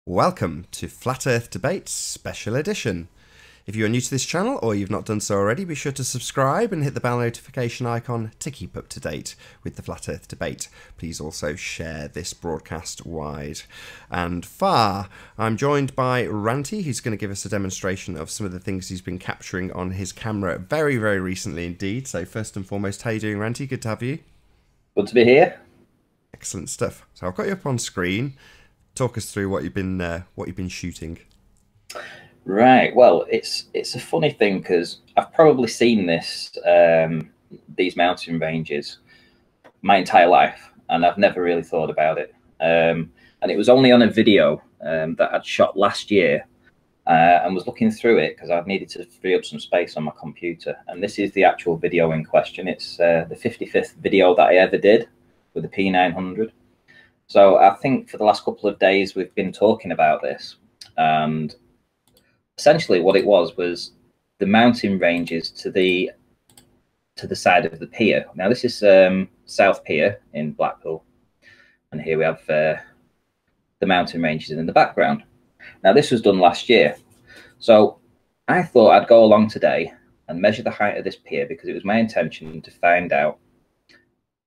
Welcome to Flat Earth Debates Special Edition. If you are new to this channel or you've not done so already, be sure to subscribe and hit the bell notification icon to keep up to date with the Flat Earth Debate. Please also share this broadcast wide and far. I'm joined by Ranty, who's going to give us a demonstration of some of the things he's been capturing on his camera very, very recently indeed. So first and foremost, how are you doing, Ranty? Good to have you. Good to be here. Excellent stuff. So I've got you up on screen. Talk us through what you've been shooting. Right. Well, it's a funny thing because I've probably seen these mountain ranges my entire life, and I've never really thought about it. And it was only on a video that I'd shot last year, and was looking through it because I needed to free up some space on my computer. And this is the actual video in question. It's the 55th video that I ever did with the P900. So I think for the last couple of days we've been talking about this, and essentially what it was the mountain ranges to the side of the pier. Now this is South Pier in Blackpool, and here we have the mountain ranges in the background. Now this was done last year, so I thought I'd go along today and measure the height of this pier because it was my intention to find out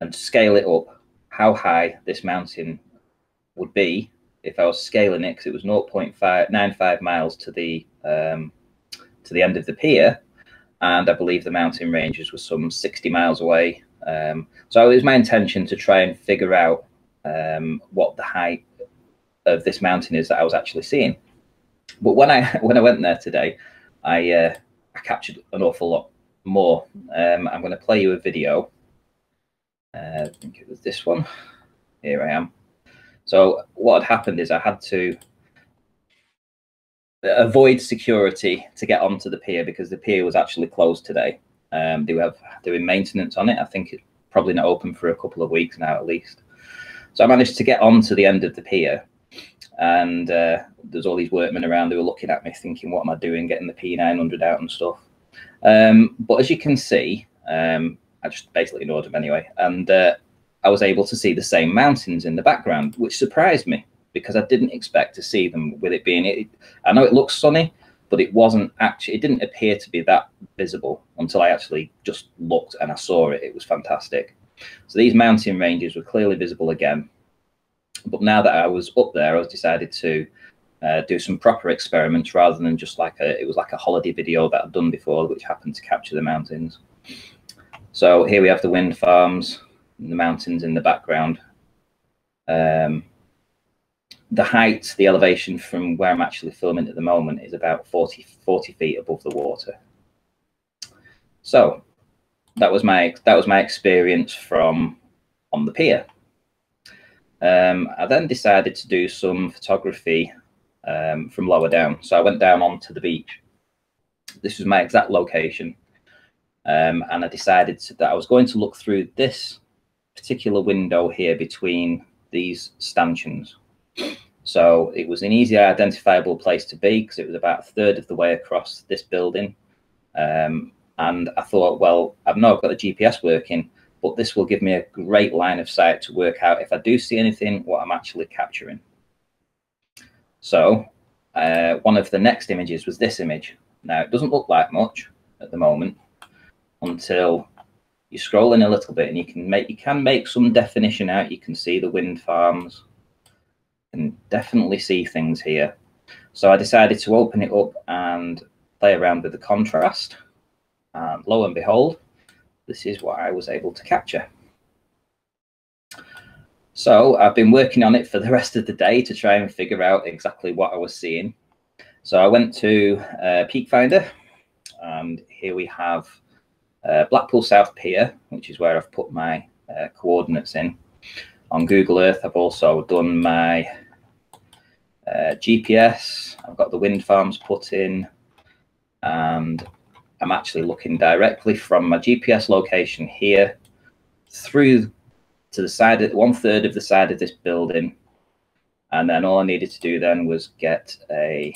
and scale it up how high this mountain would be if I was scaling it, because it was 0.95 miles to the end of the pier, and I believe the mountain ranges were some 60 miles away. So it was my intention to try and figure out what the height of this mountain is that I was actually seeing. But when I went there today, I captured an awful lot more. I'm going to play you a video. I think it was this one. Here I am. So what had happened is I had to avoid security to get onto the pier because the pier was actually closed today. They were doing maintenance on it. I think it's probably not open for a couple of weeks now at least. So I managed to get onto the end of the pier, and there's all these workmen around who were looking at me thinking, what am I doing, getting the P900 out and stuff. But as you can see, I just basically ignored them anyway. And I was able to see the same mountains in the background, which surprised me because I didn't expect to see them with it being, I know it looks sunny, but it wasn't actually, it didn't appear to be that visible until I actually just looked and I saw it. It was fantastic. So these mountain ranges were clearly visible again. But now that I was up there, I decided to do some proper experiments rather than just it was like a holiday video that I'd done before, which happened to capture the mountains. So here we have the wind farms and the mountains in the background. The height, the elevation from where I'm actually filming at the moment is about 40 feet above the water. So that was my experience on the pier. I then decided to do some photography from lower down. So I went down onto the beach. This was my exact location. And I decided that I was going to look through this particular window here between these stanchions. So it was an easy identifiable place to be because it was about a third of the way across this building. And I thought, well, I've not got the GPS working, but this will give me a great line of sight to work out if I do see anything, what I'm actually capturing. So one of the next images was this image. Now it doesn't look like much at the moment, until you scroll in a little bit and you can make some definition out. You can see the wind farms and definitely see things here. So I decided to open it up and play around with the contrast, and lo and behold, this is what I was able to capture. So I've been working on it for the rest of the day to try and figure out exactly what I was seeing. So I went to Peak Finder, and here we have Blackpool South Pier, which is where I've put my coordinates in. On Google Earth, I've also done my GPS. I've got the wind farms put in, and I'm actually looking directly from my GPS location here through to the side, 1/3 of the side of this building. And then all I needed to do then was get a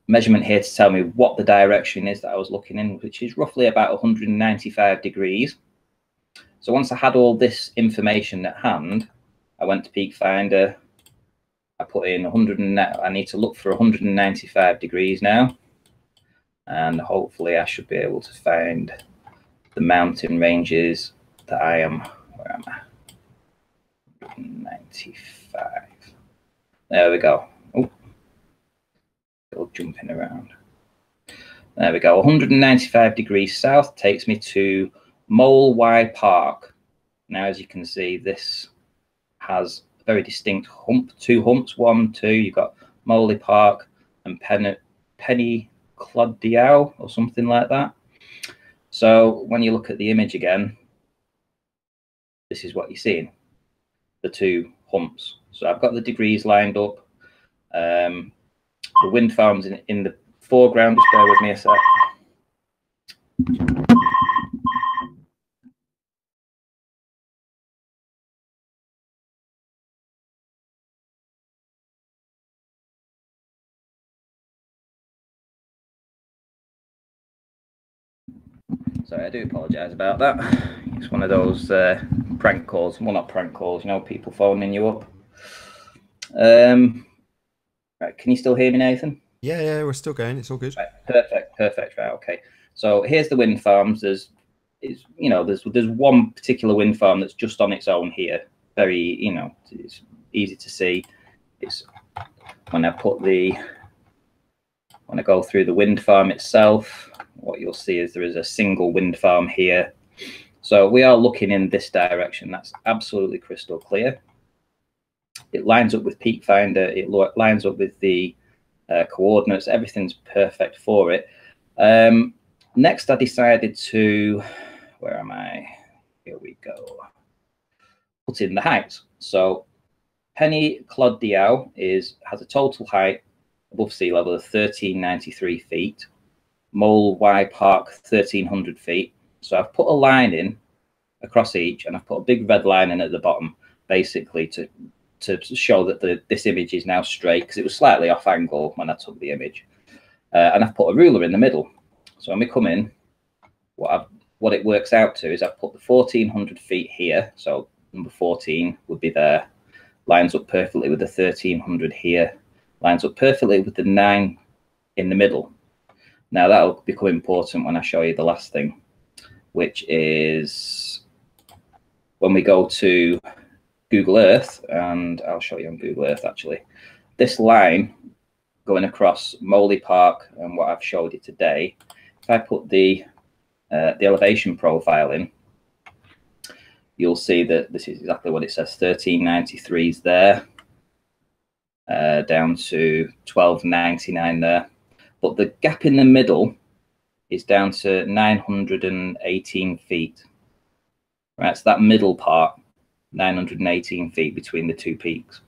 measurement here to tell me what the direction is that I was looking in, which is roughly about 195 degrees. So once I had all this information at hand, I went to Peak Finder. I put in 100 and I need to look for 195 degrees now. And hopefully I should be able to find the mountain ranges that I am. Where am I? 195. There we go. Oh, still jumping around. There we go. 195 degrees south takes me to Mole Y Park. Now, as you can see, this has a very distinct hump, 2 humps, 1, 2. You've got Moley Park and Penny Clodiau or something like that. So when you look at the image again, this is what you're seeing, the 2 humps. So I've got the degrees lined up. The wind farms in the foreground. Just bear with me a sec. Sorry, I do apologise about that. It's one of those prank calls. Well, not prank calls, you know, people phoning you up. Right, can you still hear me, Nathan? Yeah, we're still going. It's all good. Right, perfect. Right, okay. So here's the wind farms. There's one particular wind farm that's just on its own here. Very, you know, it's easy to see. It's when I go through the wind farm itself, what you'll see is there is a single wind farm here. So we are looking in this direction. That's absolutely crystal clear. It lines up with Peak Finder. It lines up with the coordinates. Everything's perfect for it. Next, I decided to, where am I? Here we go. Put in the heights. So Penny Clodiau has a total height above sea level of 1,393 feet. Mole Y Park, 1,300 feet. So I've put a line in across each, and I've put a big red line in at the bottom, basically to show that this image is now straight, because it was slightly off angle when I took the image. And I've put a ruler in the middle. So when we come in, what it works out to is I've put the 1,400 feet here. So number 14 would be there. Lines up perfectly with the 1,300 here. Lines up perfectly with the 9 in the middle. Now that'll become important when I show you the last thing, which is when we go to Google Earth, and I'll show you on Google Earth actually. This line going across Moley Park and what I've showed you today, if I put the elevation profile in, you'll see that this is exactly what it says. 1,393 is there, down to 1,299 there. But the gap in the middle is down to 918 feet. Right, so that middle part, 918 feet between the 2 peaks.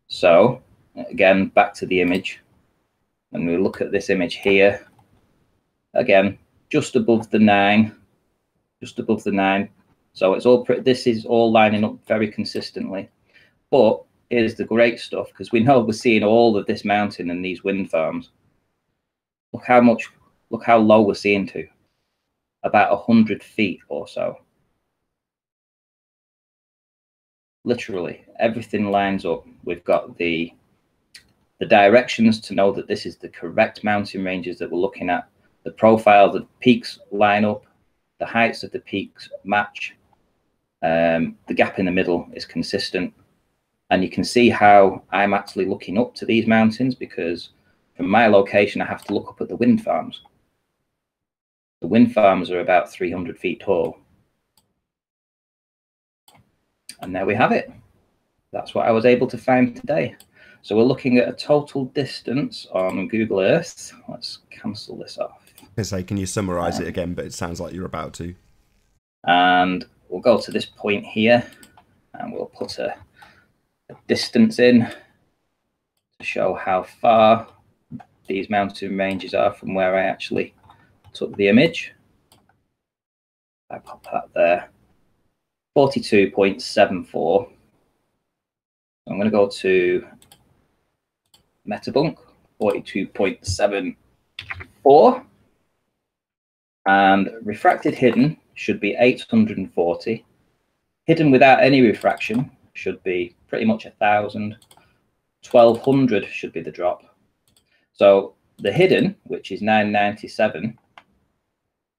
So again, back to the image, and we look at this image here. Again, just above the 9, just above the 9. So it's all this is all lining up very consistently. But here's the great stuff, because we know we're seeing all of this mountain and these wind farms. Look how low we're seeing to, about 100 feet or so. Literally everything lines up. We've got the directions to know that this is the correct mountain ranges that we're looking at. The profile, the peaks line up, the heights of the peaks match. The gap in the middle is consistent, and you can see how I'm actually looking up to these mountains, because from my location I have to look up at the wind farms. The wind farms are about 300 feet tall. And there we have it. That's what I was able to find today. So we're looking at a total distance on Google Earth. Let's cancel this off. Can you summarize it again? But it sounds like you're about to. And we'll go to this point here, and we'll put a distance in to show how far these mountain ranges are from where I actually took the image. I pop that there. 42.74. I'm going to go to Metabunk, 42.74. And refracted hidden should be 840. Hidden without any refraction should be pretty much 1,000. 1,200 should be the drop. So the hidden, which is 997,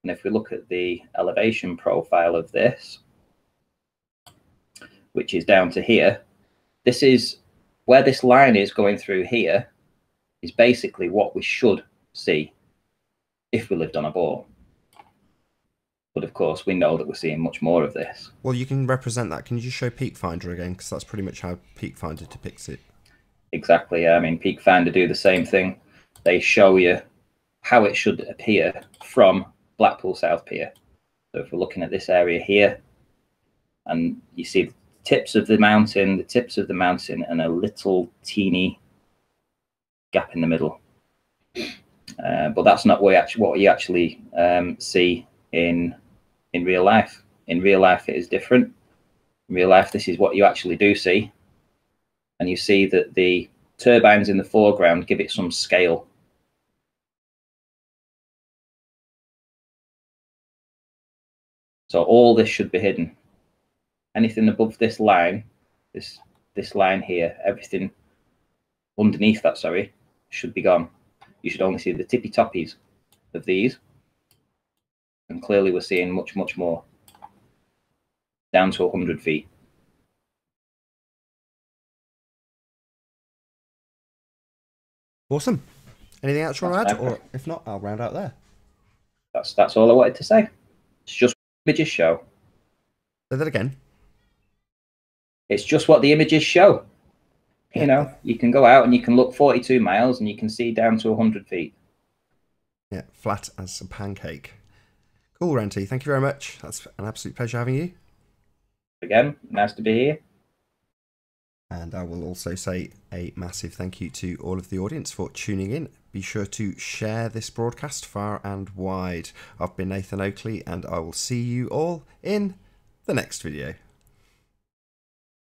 and if we look at the elevation profile of this, which is down to here, this is where this line is going through here, is basically what we should see if we lived on a ball. But of course, we know that we're seeing much more of this. Well, you can represent that. Can you just show Peak Finder again? Because that's pretty much how Peak Finder depicts it. Exactly. Yeah. I mean, Peak Finder do the same thing. They show you how it should appear from Blackpool South Pier. So if we're looking at this area here, and you see the tips of the mountain, and a little teeny gap in the middle. But that's not what you actually see in real life. In real life, it is different. In real life, this is what you actually do see. And you see that the turbines in the foreground give it some scale. So all this should be hidden. Anything above this line, this line here, everything underneath that, sorry, should be gone. You should only see the tippy toppies of these. And clearly we're seeing much, much more. Down to 100 feet. Awesome. Anything else you want to add? Or if not, I'll round out there. That's all I wanted to say. It's just what images show. Say that again. It's just what the images show. You know, you can go out and you can look 42 miles and you can see down to 100 feet. Yeah, flat as a pancake. Cool, Renty. Thank you very much. That's an absolute pleasure having you. Again, nice to be here. And I will also say a massive thank you to all of the audience for tuning in. Be sure to share this broadcast far and wide. I've been Nathan Oakley, and I will see you all in the next video.